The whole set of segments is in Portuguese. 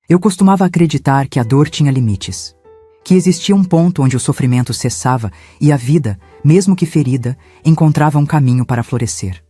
Eu costumava acreditar que a dor tinha limites, que existia um ponto onde o sofrimento cessava e a vida, mesmo que ferida, encontrava um caminho para florescer.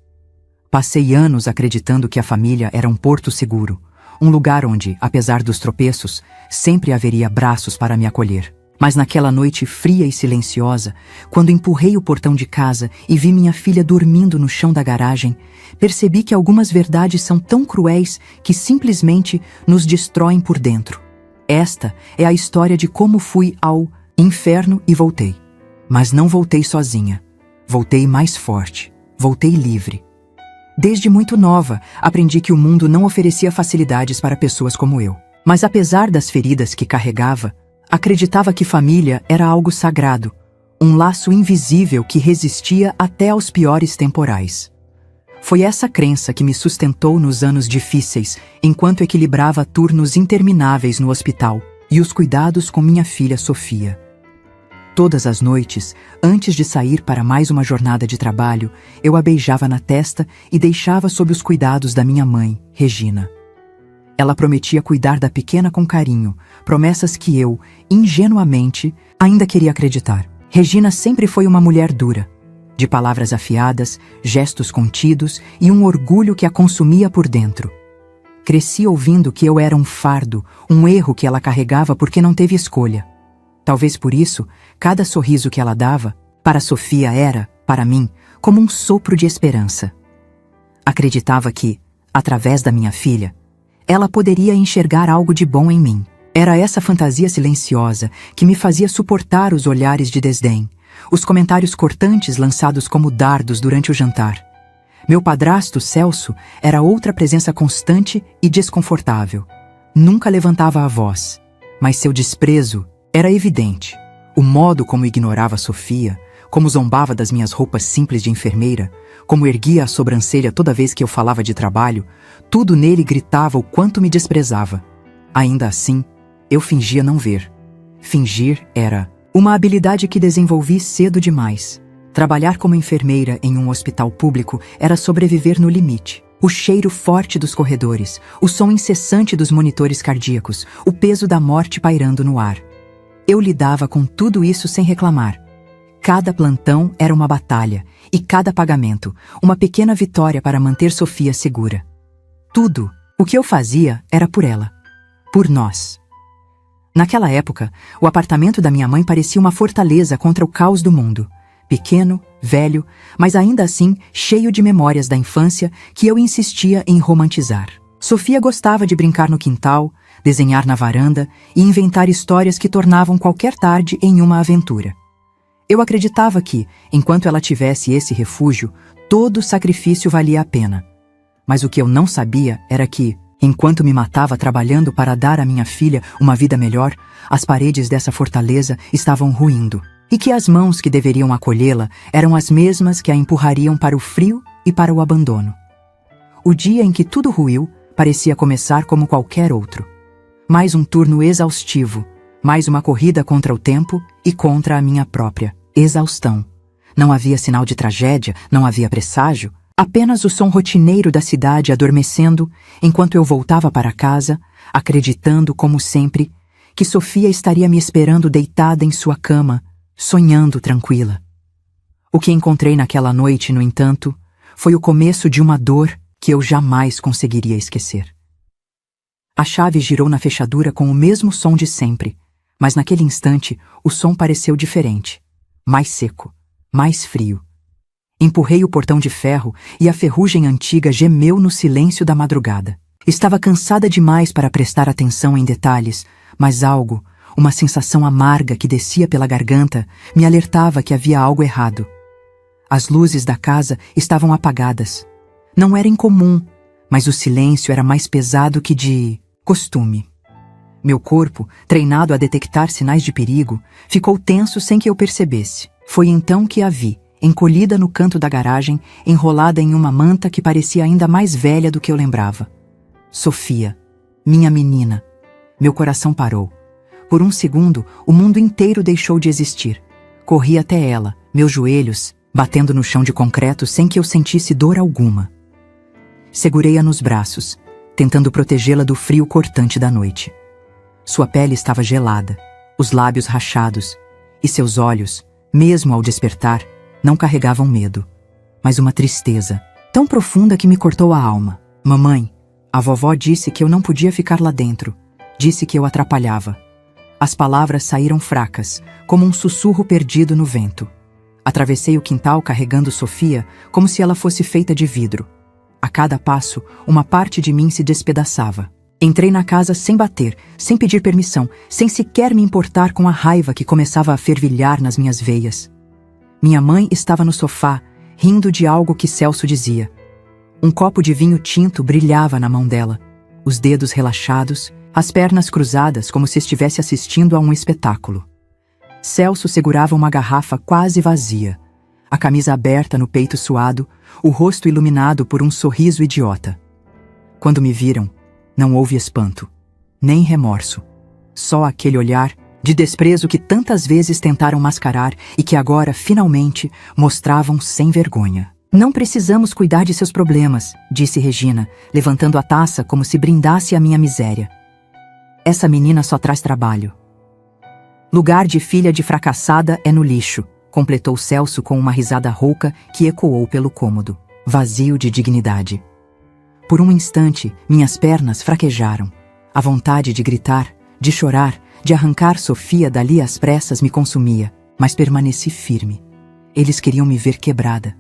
Passei anos acreditando que a família era um porto seguro, um lugar onde, apesar dos tropeços, sempre haveria braços para me acolher. Mas naquela noite fria e silenciosa, quando empurrei o portão de casa e vi minha filha dormindo no chão da garagem, percebi que algumas verdades são tão cruéis que simplesmente nos destroem por dentro. Esta é a história de como fui ao inferno e voltei. Mas não voltei sozinha. Voltei mais forte. Voltei livre. Desde muito nova, aprendi que o mundo não oferecia facilidades para pessoas como eu. Mas apesar das feridas que carregava, acreditava que família era algo sagrado, um laço invisível que resistia até aos piores temporais. Foi essa crença que me sustentou nos anos difíceis, enquanto equilibrava turnos intermináveis no hospital e os cuidados com minha filha Sofia. Todas as noites, antes de sair para mais uma jornada de trabalho, eu a beijava na testa e deixava sob os cuidados da minha mãe, Regina. Ela prometia cuidar da pequena com carinho, promessas que eu, ingenuamente, ainda queria acreditar. Regina sempre foi uma mulher dura, de palavras afiadas, gestos contidos e um orgulho que a consumia por dentro. Cresci ouvindo que eu era um fardo, um erro que ela carregava porque não teve escolha. Talvez por isso, cada sorriso que ela dava, para Sofia era, para mim, como um sopro de esperança. Acreditava que, através da minha filha, ela poderia enxergar algo de bom em mim. Era essa fantasia silenciosa que me fazia suportar os olhares de desdém, os comentários cortantes lançados como dardos durante o jantar. Meu padrasto, Celso, era outra presença constante e desconfortável. Nunca levantava a voz, mas seu desprezo era evidente. O modo como ignorava Sofia, como zombava das minhas roupas simples de enfermeira, como erguia a sobrancelha toda vez que eu falava de trabalho, tudo nele gritava o quanto me desprezava. Ainda assim, eu fingia não ver. Fingir era uma habilidade que desenvolvi cedo demais. Trabalhar como enfermeira em um hospital público era sobreviver no limite. O cheiro forte dos corredores, o som incessante dos monitores cardíacos, o peso da morte pairando no ar. Eu lidava com tudo isso sem reclamar. Cada plantão era uma batalha, e cada pagamento, uma pequena vitória para manter Sofia segura. Tudo o que eu fazia era por ela. Por nós. Naquela época, o apartamento da minha mãe parecia uma fortaleza contra o caos do mundo. Pequeno, velho, mas ainda assim cheio de memórias da infância que eu insistia em romantizar. Sofia gostava de brincar no quintal, desenhar na varanda e inventar histórias que tornavam qualquer tarde em uma aventura. Eu acreditava que, enquanto ela tivesse esse refúgio, todo sacrifício valia a pena. Mas o que eu não sabia era que, enquanto me matava trabalhando para dar à minha filha uma vida melhor, as paredes dessa fortaleza estavam ruindo, e que as mãos que deveriam acolhê-la eram as mesmas que a empurrariam para o frio e para o abandono. O dia em que tudo ruiu parecia começar como qualquer outro. Mais um turno exaustivo, mais uma corrida contra o tempo e contra a minha própria exaustão. Não havia sinal de tragédia, não havia presságio, apenas o som rotineiro da cidade adormecendo enquanto eu voltava para casa, acreditando, como sempre, que Sofia estaria me esperando deitada em sua cama, sonhando tranquila. O que encontrei naquela noite, no entanto, foi o começo de uma dor que eu jamais conseguiria esquecer. A chave girou na fechadura com o mesmo som de sempre, mas naquele instante o som pareceu diferente, mais seco, mais frio. Empurrei o portão de ferro e a ferrugem antiga gemeu no silêncio da madrugada. Estava cansada demais para prestar atenção em detalhes, mas algo, uma sensação amarga que descia pela garganta, me alertava que havia algo errado. As luzes da casa estavam apagadas. Não era incomum, mas o silêncio era mais pesado que de costume. Meu corpo, treinado a detectar sinais de perigo, ficou tenso sem que eu percebesse. Foi então que a vi, encolhida no canto da garagem, enrolada em uma manta que parecia ainda mais velha do que eu lembrava. Sofia, minha menina. Meu coração parou. Por um segundo, o mundo inteiro deixou de existir. Corri até ela, meus joelhos, batendo no chão de concreto sem que eu sentisse dor alguma. Segurei-a nos braços, tentando protegê-la do frio cortante da noite. Sua pele estava gelada, os lábios rachados, e seus olhos, mesmo ao despertar, não carregavam medo, mas uma tristeza, tão profunda que me cortou a alma. Mamãe, a vovó disse que eu não podia ficar lá dentro. Disse que eu atrapalhava. As palavras saíram fracas, como um sussurro perdido no vento. Atravessei o quintal carregando Sofia como se ela fosse feita de vidro. A cada passo, uma parte de mim se despedaçava. Entrei na casa sem bater, sem pedir permissão, sem sequer me importar com a raiva que começava a fervilhar nas minhas veias. Minha mãe estava no sofá, rindo de algo que Celso dizia. Um copo de vinho tinto brilhava na mão dela, os dedos relaxados, as pernas cruzadas como se estivesse assistindo a um espetáculo. Celso segurava uma garrafa quase vazia, a camisa aberta no peito suado, o rosto iluminado por um sorriso idiota. Quando me viram, não houve espanto, nem remorso, só aquele olhar de desprezo que tantas vezes tentaram mascarar e que agora, finalmente, mostravam sem vergonha. Não precisamos cuidar de seus problemas, disse Regina, levantando a taça como se brindasse a minha miséria. Essa menina só traz trabalho. Lugar de filha de fracassada é no lixo, completou Celso com uma risada rouca que ecoou pelo cômodo, vazio de dignidade. Por um instante, minhas pernas fraquejaram. A vontade de gritar, de chorar, de arrancar Sofia dali às pressas me consumia, mas permaneci firme. Eles queriam me ver quebrada.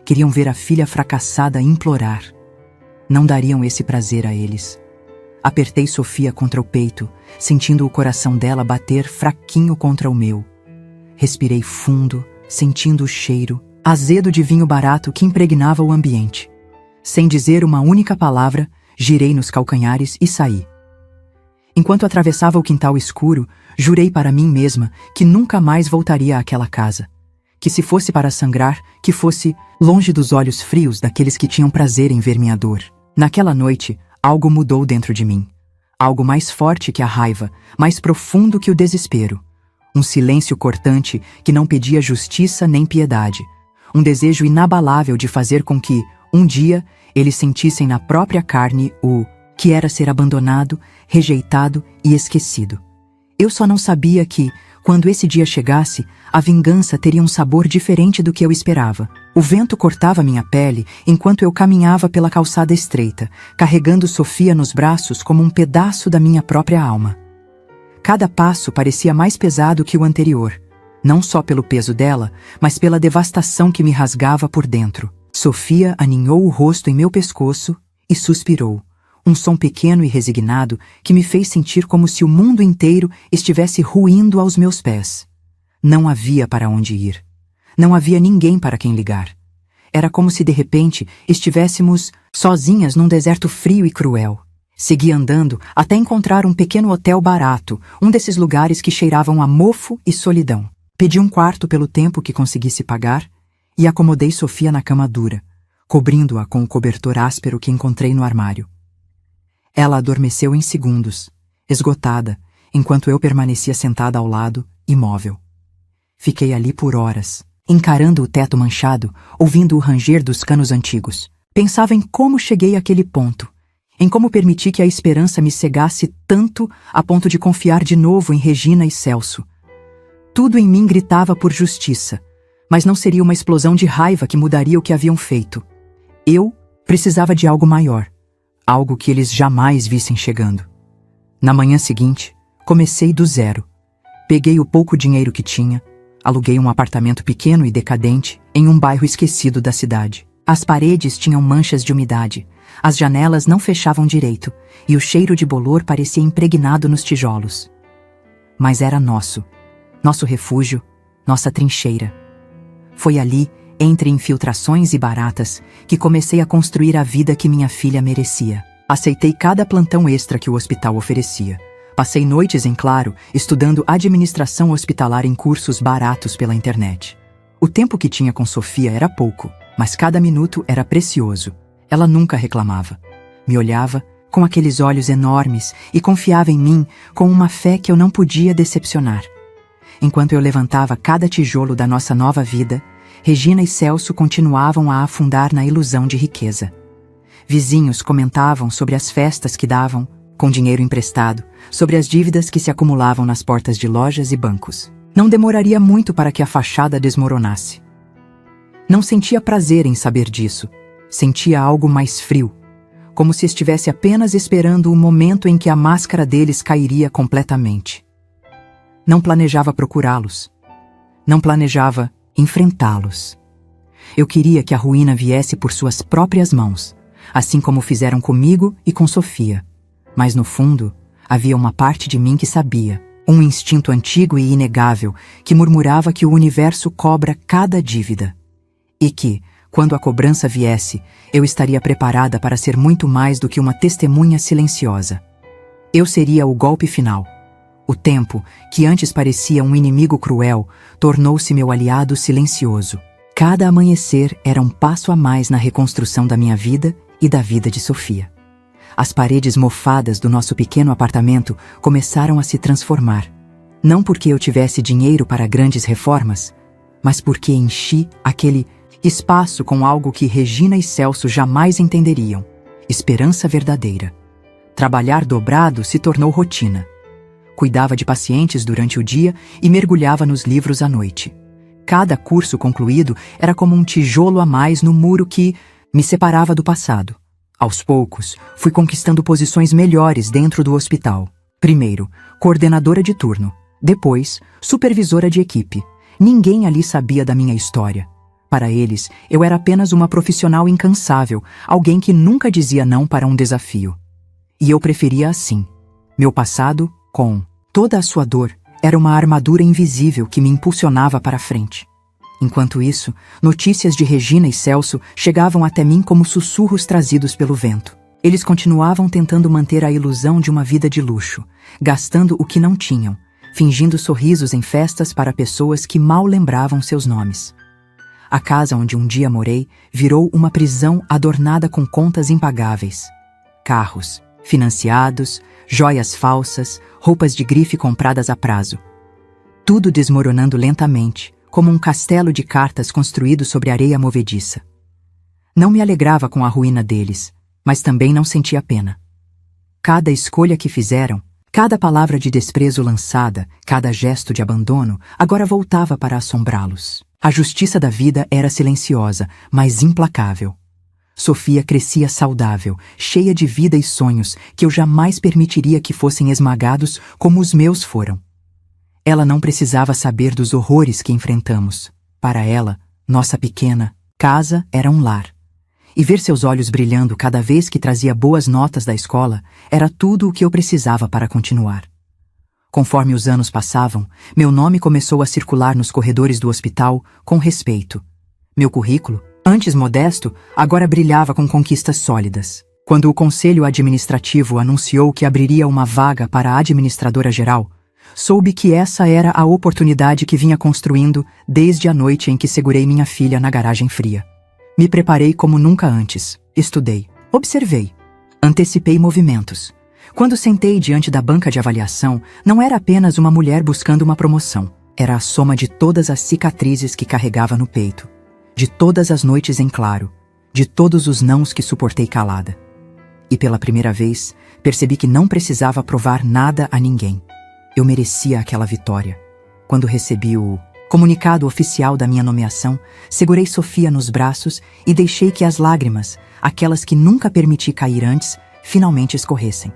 Queriam ver a filha fracassada implorar. Não dariam esse prazer a eles. Apertei Sofia contra o peito, sentindo o coração dela bater fraquinho contra o meu. Respirei fundo, sentindo o cheiro, azedo de vinho barato que impregnava o ambiente. Sem dizer uma única palavra, girei nos calcanhares e saí. Enquanto atravessava o quintal escuro, jurei para mim mesma que nunca mais voltaria àquela casa. Que se fosse para sangrar, que fosse longe dos olhos frios daqueles que tinham prazer em ver minha dor. Naquela noite, algo mudou dentro de mim. Algo mais forte que a raiva, mais profundo que o desespero. Um silêncio cortante que não pedia justiça nem piedade. Um desejo inabalável de fazer com que, um dia, eles sentissem na própria carne o que era ser abandonado, rejeitado e esquecido. Eu só não sabia que, quando esse dia chegasse, a vingança teria um sabor diferente do que eu esperava. O vento cortava minha pele enquanto eu caminhava pela calçada estreita, carregando Sofia nos braços como um pedaço da minha própria alma. Cada passo parecia mais pesado que o anterior, não só pelo peso dela, mas pela devastação que me rasgava por dentro. Sofia aninhou o rosto em meu pescoço e suspirou, um som pequeno e resignado que me fez sentir como se o mundo inteiro estivesse ruindo aos meus pés. Não havia para onde ir. Não havia ninguém para quem ligar. Era como se de repente estivéssemos sozinhas num deserto frio e cruel. Segui andando até encontrar um pequeno hotel barato, um desses lugares que cheiravam a mofo e solidão. Pedi um quarto pelo tempo que conseguisse pagar e acomodei Sofia na cama dura, cobrindo-a com o cobertor áspero que encontrei no armário. Ela adormeceu em segundos, esgotada, enquanto eu permanecia sentada ao lado, imóvel. Fiquei ali por horas, encarando o teto manchado, ouvindo o ranger dos canos antigos. Pensava em como cheguei àquele ponto, em como permiti que a esperança me cegasse tanto a ponto de confiar de novo em Regina e Celso. Tudo em mim gritava por justiça, mas não seria uma explosão de raiva que mudaria o que haviam feito. Eu precisava de algo maior, algo que eles jamais vissem chegando. Na manhã seguinte, comecei do zero. Peguei o pouco dinheiro que tinha, aluguei um apartamento pequeno e decadente em um bairro esquecido da cidade. As paredes tinham manchas de umidade, as janelas não fechavam direito e o cheiro de bolor parecia impregnado nos tijolos. Mas era nosso refúgio, nossa trincheira. Foi ali, entre infiltrações e baratas, que comecei a construir a vida que minha filha merecia. Aceitei cada plantão extra que o hospital oferecia. Passei noites em claro, estudando administração hospitalar em cursos baratos pela internet. O tempo que tinha com Sofia era pouco, mas cada minuto era precioso. Ela nunca reclamava. Me olhava com aqueles olhos enormes e confiava em mim com uma fé que eu não podia decepcionar. Enquanto eu levantava cada tijolo da nossa nova vida, Regina e Celso continuavam a afundar na ilusão de riqueza. Vizinhos comentavam sobre as festas que davam, com dinheiro emprestado, sobre as dívidas que se acumulavam nas portas de lojas e bancos. Não demoraria muito para que a fachada desmoronasse. Não sentia prazer em saber disso. Sentia algo mais frio, como se estivesse apenas esperando o momento em que a máscara deles cairia completamente. Não planejava procurá-los. Não planejava enfrentá-los. Eu queria que a ruína viesse por suas próprias mãos, assim como fizeram comigo e com Sofia. Mas no fundo, havia uma parte de mim que sabia, um instinto antigo e inegável que murmurava que o universo cobra cada dívida. E que, quando a cobrança viesse, eu estaria preparada para ser muito mais do que uma testemunha silenciosa. Eu seria o golpe final. O tempo, que antes parecia um inimigo cruel, tornou-se meu aliado silencioso. Cada amanhecer era um passo a mais na reconstrução da minha vida e da vida de Sofia. As paredes mofadas do nosso pequeno apartamento começaram a se transformar. Não porque eu tivesse dinheiro para grandes reformas, mas porque enchi aquele espaço com algo que Regina e Celso jamais entenderiam: esperança verdadeira. Trabalhar dobrado se tornou rotina. Cuidava de pacientes durante o dia e mergulhava nos livros à noite. Cada curso concluído era como um tijolo a mais no muro que me separava do passado. Aos poucos, fui conquistando posições melhores dentro do hospital. Primeiro, coordenadora de turno. Depois, supervisora de equipe. Ninguém ali sabia da minha história. Para eles, eu era apenas uma profissional incansável, alguém que nunca dizia não para um desafio. E eu preferia assim. Meu passado, com toda a sua dor, era uma armadura invisível que me impulsionava para a frente. Enquanto isso, notícias de Regina e Celso chegavam até mim como sussurros trazidos pelo vento. Eles continuavam tentando manter a ilusão de uma vida de luxo, gastando o que não tinham, fingindo sorrisos em festas para pessoas que mal lembravam seus nomes. A casa onde um dia morei virou uma prisão adornada com contas impagáveis. Carros, financiados, joias falsas, roupas de grife compradas a prazo. Tudo desmoronando lentamente, como um castelo de cartas construído sobre areia movediça. Não me alegrava com a ruína deles, mas também não sentia pena. Cada escolha que fizeram, cada palavra de desprezo lançada, cada gesto de abandono, agora voltava para assombrá-los. A justiça da vida era silenciosa, mas implacável. Sofia crescia saudável, cheia de vida e sonhos que eu jamais permitiria que fossem esmagados como os meus foram. Ela não precisava saber dos horrores que enfrentamos. Para ela, nossa pequena casa era um lar. E ver seus olhos brilhando cada vez que trazia boas notas da escola era tudo o que eu precisava para continuar. Conforme os anos passavam, meu nome começou a circular nos corredores do hospital com respeito. Meu currículo, antes modesto, agora brilhava com conquistas sólidas. Quando o Conselho Administrativo anunciou que abriria uma vaga para a administradora-geral, soube que essa era a oportunidade que vinha construindo desde a noite em que segurei minha filha na garagem fria. Me preparei como nunca antes. Estudei, observei, antecipei movimentos. Quando sentei diante da banca de avaliação, não era apenas uma mulher buscando uma promoção. Era a soma de todas as cicatrizes que carregava no peito, de todas as noites em claro, de todos os nãos que suportei calada. E pela primeira vez, percebi que não precisava provar nada a ninguém. Eu merecia aquela vitória. Quando recebi o comunicado oficial da minha nomeação, segurei Sofia nos braços e deixei que as lágrimas, aquelas que nunca permiti cair antes, finalmente escorressem.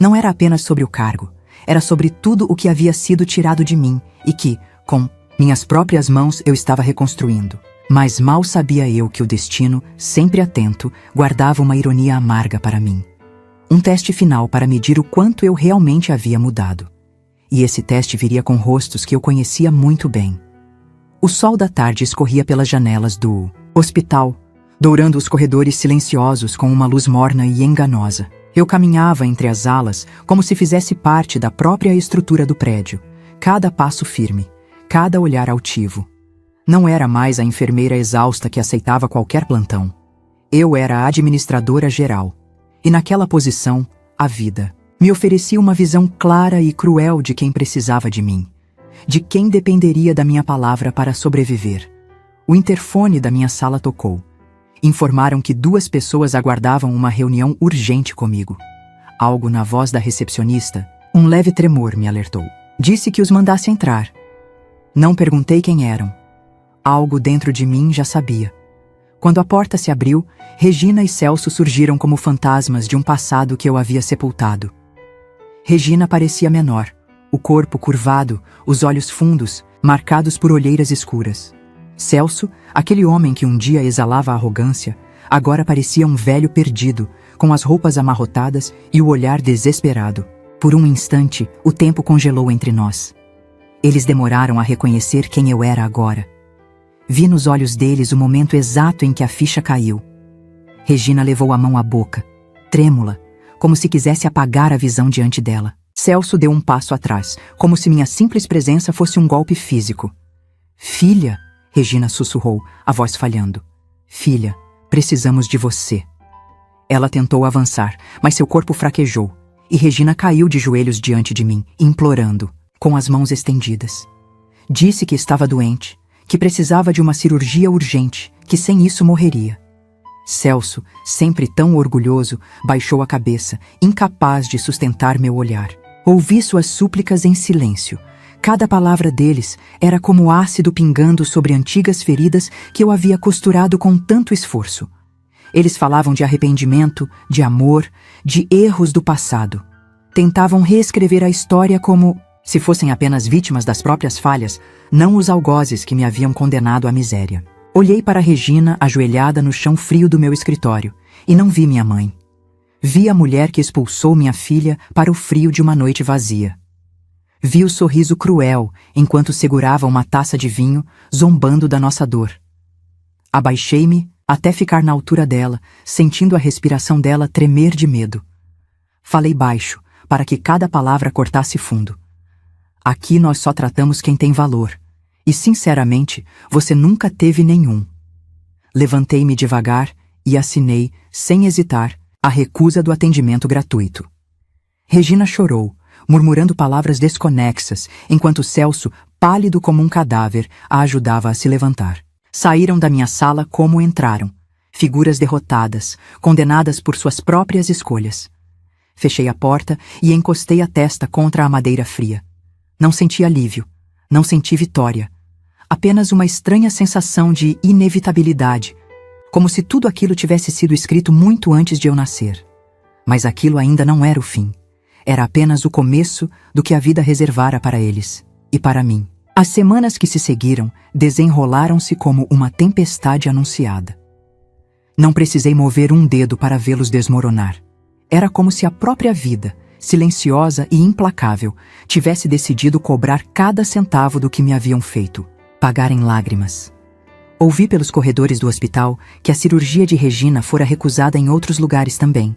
Não era apenas sobre o cargo, era sobre tudo o que havia sido tirado de mim e que, com minhas próprias mãos, eu estava reconstruindo. Mas mal sabia eu que o destino, sempre atento, guardava uma ironia amarga para mim. Um teste final para medir o quanto eu realmente havia mudado. E esse teste viria com rostos que eu conhecia muito bem. O sol da tarde escorria pelas janelas do hospital, dourando os corredores silenciosos com uma luz morna e enganosa. Eu caminhava entre as alas como se fizesse parte da própria estrutura do prédio, cada passo firme, cada olhar altivo. Não era mais a enfermeira exausta que aceitava qualquer plantão. Eu era a administradora geral. E naquela posição, a vida me oferecia uma visão clara e cruel de quem precisava de mim, de quem dependeria da minha palavra para sobreviver. O interfone da minha sala tocou. Informaram que 2 pessoas aguardavam uma reunião urgente comigo. Algo na voz da recepcionista, um leve tremor me alertou. Disse que os mandasse entrar. Não perguntei quem eram. Algo dentro de mim já sabia. Quando a porta se abriu, Regina e Celso surgiram como fantasmas de um passado que eu havia sepultado. Regina parecia menor, o corpo curvado, os olhos fundos, marcados por olheiras escuras. Celso, aquele homem que um dia exalava arrogância, agora parecia um velho perdido, com as roupas amarrotadas e o olhar desesperado. Por um instante, o tempo congelou entre nós. Eles demoraram a reconhecer quem eu era agora. Vi nos olhos deles o momento exato em que a ficha caiu. Regina levou a mão à boca, trêmula, como se quisesse apagar a visão diante dela. Celso deu um passo atrás, como se minha simples presença fosse um golpe físico. "Filha", Regina sussurrou, a voz falhando. "Filha, precisamos de você." Ela tentou avançar, mas seu corpo fraquejou, e Regina caiu de joelhos diante de mim, implorando, com as mãos estendidas. Disse que estava doente, que precisava de uma cirurgia urgente, que sem isso morreria. Celso, sempre tão orgulhoso, baixou a cabeça, incapaz de sustentar meu olhar. Ouvi suas súplicas em silêncio. Cada palavra deles era como ácido pingando sobre antigas feridas que eu havia costurado com tanto esforço. Eles falavam de arrependimento, de amor, de erros do passado. Tentavam reescrever a história como se fossem apenas vítimas das próprias falhas, não os algozes que me haviam condenado à miséria. Olhei para Regina ajoelhada no chão frio do meu escritório e não vi minha mãe. Vi a mulher que expulsou minha filha para o frio de uma noite vazia. Vi o sorriso cruel enquanto segurava uma taça de vinho, zombando da nossa dor. Abaixei-me até ficar na altura dela, sentindo a respiração dela tremer de medo. Falei baixo, para que cada palavra cortasse fundo. "Aqui nós só tratamos quem tem valor. E, sinceramente, você nunca teve nenhum." Levantei-me devagar e assinei, sem hesitar, a recusa do atendimento gratuito. Regina chorou, murmurando palavras desconexas, enquanto Celso, pálido como um cadáver, a ajudava a se levantar. Saíram da minha sala como entraram, figuras derrotadas, condenadas por suas próprias escolhas. Fechei a porta e encostei a testa contra a madeira fria. Não senti alívio, não senti vitória. Apenas uma estranha sensação de inevitabilidade, como se tudo aquilo tivesse sido escrito muito antes de eu nascer. Mas aquilo ainda não era o fim. Era apenas o começo do que a vida reservara para eles e para mim. As semanas que se seguiram desenrolaram-se como uma tempestade anunciada. Não precisei mover um dedo para vê-los desmoronar. Era como se a própria vida, silenciosa e implacável, tivesse decidido cobrar cada centavo do que me haviam feito, pagar em lágrimas. Ouvi pelos corredores do hospital que a cirurgia de Regina fora recusada em outros lugares também.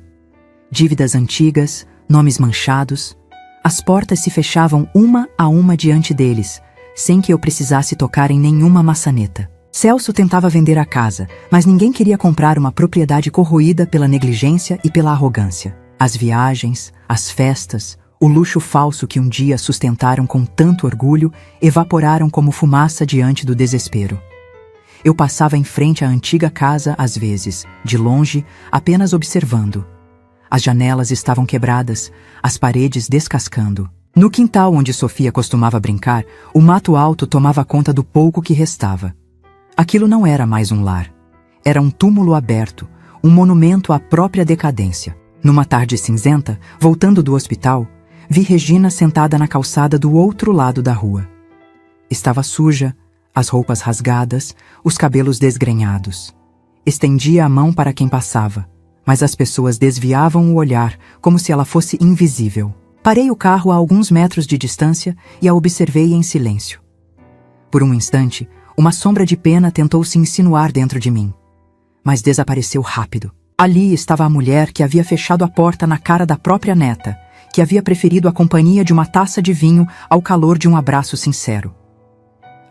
Dívidas antigas, nomes manchados. As portas se fechavam uma a uma diante deles, sem que eu precisasse tocar em nenhuma maçaneta. Celso tentava vender a casa, mas ninguém queria comprar uma propriedade corroída pela negligência e pela arrogância. As viagens, as festas, o luxo falso que um dia sustentaram com tanto orgulho, evaporaram como fumaça diante do desespero. Eu passava em frente à antiga casa às vezes, de longe, apenas observando. As janelas estavam quebradas, as paredes descascando. No quintal onde Sofia costumava brincar, o mato alto tomava conta do pouco que restava. Aquilo não era mais um lar. Era um túmulo aberto, um monumento à própria decadência. Numa tarde cinzenta, voltando do hospital, vi Regina sentada na calçada do outro lado da rua. Estava suja, as roupas rasgadas, os cabelos desgrenhados. Estendia a mão para quem passava, mas as pessoas desviavam o olhar como se ela fosse invisível. Parei o carro a alguns metros de distância e a observei em silêncio. Por um instante, uma sombra de pena tentou se insinuar dentro de mim, mas desapareceu rápido. Ali estava a mulher que havia fechado a porta na cara da própria neta, que havia preferido a companhia de uma taça de vinho ao calor de um abraço sincero.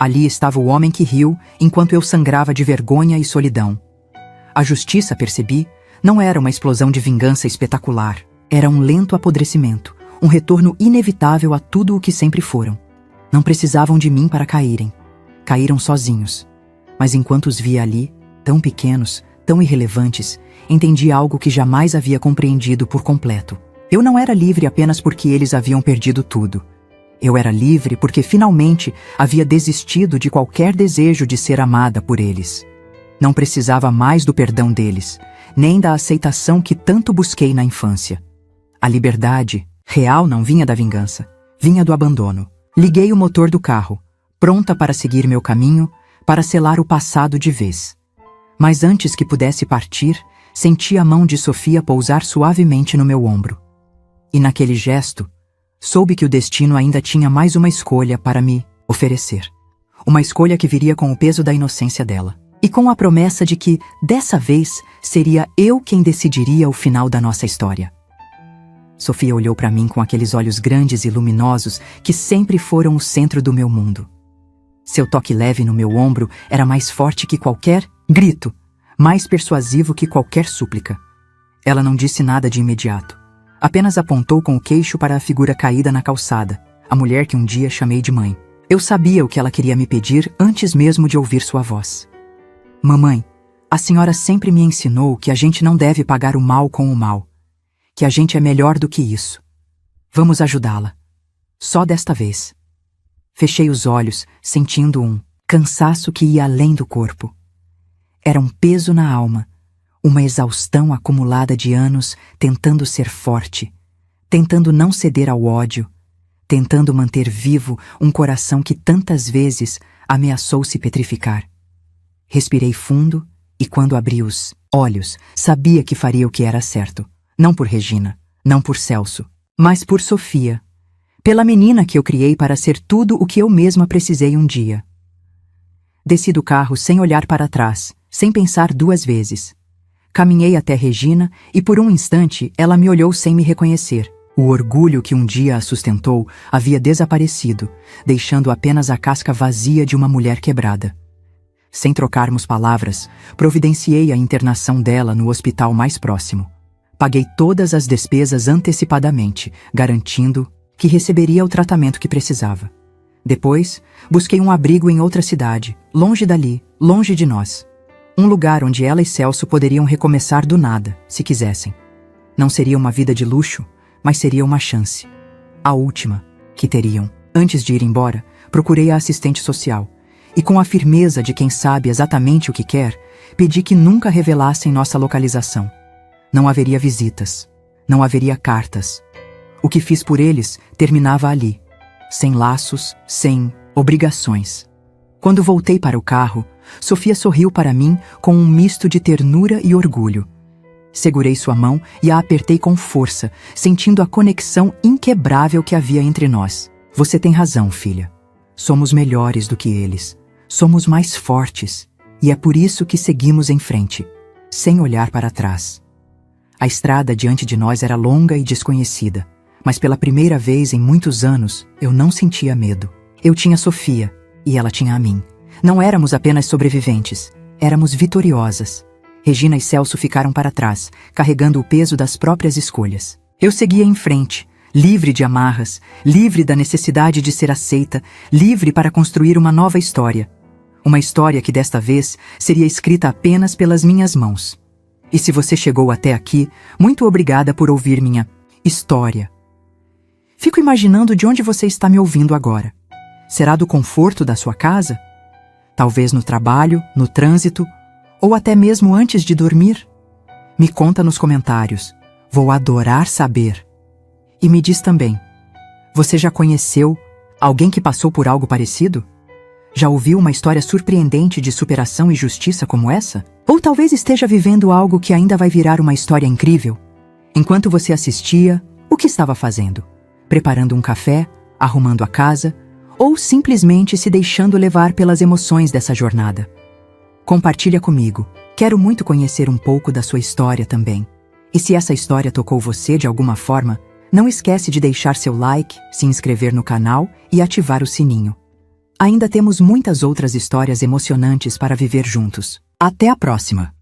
Ali estava o homem que riu enquanto eu sangrava de vergonha e solidão. A justiça, percebi, não era uma explosão de vingança espetacular. Era um lento apodrecimento, um retorno inevitável a tudo o que sempre foram. Não precisavam de mim para caírem. Caíram sozinhos. Mas enquanto os via ali, tão pequenos, tão irrelevantes, entendi algo que jamais havia compreendido por completo. Eu não era livre apenas porque eles haviam perdido tudo. Eu era livre porque finalmente havia desistido de qualquer desejo de ser amada por eles. Não precisava mais do perdão deles, nem da aceitação que tanto busquei na infância. A liberdade real não vinha da vingança, vinha do abandono. Liguei o motor do carro, pronta para seguir meu caminho, para selar o passado de vez. Mas antes que pudesse partir, senti a mão de Sofia pousar suavemente no meu ombro. E naquele gesto, soube que o destino ainda tinha mais uma escolha para me oferecer. Uma escolha que viria com o peso da inocência dela. E com a promessa de que, dessa vez, seria eu quem decidiria o final da nossa história. Sofia olhou para mim com aqueles olhos grandes e luminosos que sempre foram o centro do meu mundo. Seu toque leve no meu ombro era mais forte que qualquer grito, mais persuasivo que qualquer súplica. Ela não disse nada de imediato. Apenas apontou com o queixo para a figura caída na calçada, a mulher que um dia chamei de mãe. Eu sabia o que ela queria me pedir antes mesmo de ouvir sua voz. Mamãe, a senhora sempre me ensinou que a gente não deve pagar o mal com o mal, que a gente é melhor do que isso. Vamos ajudá-la. Só desta vez. Fechei os olhos, sentindo um cansaço que ia além do corpo. Era um peso na alma, uma exaustão acumulada de anos tentando ser forte, tentando não ceder ao ódio, tentando manter vivo um coração que tantas vezes ameaçou se petrificar. Respirei fundo e quando abri os olhos, sabia que faria o que era certo. Não por Regina, não por Celso, mas por Sofia. Pela menina que eu criei para ser tudo o que eu mesma precisei um dia. Desci do carro sem olhar para trás, sem pensar duas vezes. Caminhei até Regina e por um instante ela me olhou sem me reconhecer. O orgulho que um dia a sustentou havia desaparecido, deixando apenas a casca vazia de uma mulher quebrada. Sem trocarmos palavras, providenciei a internação dela no hospital mais próximo. Paguei todas as despesas antecipadamente, garantindo que receberia o tratamento que precisava. Depois, busquei um abrigo em outra cidade, longe dali, longe de nós. Um lugar onde ela e Celso poderiam recomeçar do nada, se quisessem. Não seria uma vida de luxo, mas seria uma chance. A última que teriam. Antes de ir embora, procurei a assistente social. E com a firmeza de quem sabe exatamente o que quer, pedi que nunca revelassem nossa localização. Não haveria visitas, não haveria cartas. O que fiz por eles terminava ali, sem laços, sem obrigações. Quando voltei para o carro, Sofia sorriu para mim com um misto de ternura e orgulho. Segurei sua mão e a apertei com força, sentindo a conexão inquebrável que havia entre nós. Você tem razão, filha. Somos melhores do que eles. Somos mais fortes. E é por isso que seguimos em frente, sem olhar para trás. A estrada diante de nós era longa e desconhecida, mas pela primeira vez em muitos anos eu não sentia medo. Eu tinha Sofia e ela tinha a mim. Não éramos apenas sobreviventes, éramos vitoriosas. Regina e Celso ficaram para trás, carregando o peso das próprias escolhas. Eu seguia em frente, livre de amarras, livre da necessidade de ser aceita, livre para construir uma nova história. Uma história que desta vez seria escrita apenas pelas minhas mãos. E se você chegou até aqui, muito obrigada por ouvir minha história. Fico imaginando de onde você está me ouvindo agora. Será do conforto da sua casa? Talvez no trabalho, no trânsito, ou até mesmo antes de dormir? Me conta nos comentários. Vou adorar saber. E me diz também, você já conheceu alguém que passou por algo parecido? Já ouviu uma história surpreendente de superação e justiça como essa? Ou talvez esteja vivendo algo que ainda vai virar uma história incrível? Enquanto você assistia, o que estava fazendo? Preparando um café? Arrumando a casa? Ou simplesmente se deixando levar pelas emoções dessa jornada? Compartilha comigo. Quero muito conhecer um pouco da sua história também. E se essa história tocou você de alguma forma, não esquece de deixar seu like, se inscrever no canal e ativar o sininho. Ainda temos muitas outras histórias emocionantes para viver juntos. Até a próxima!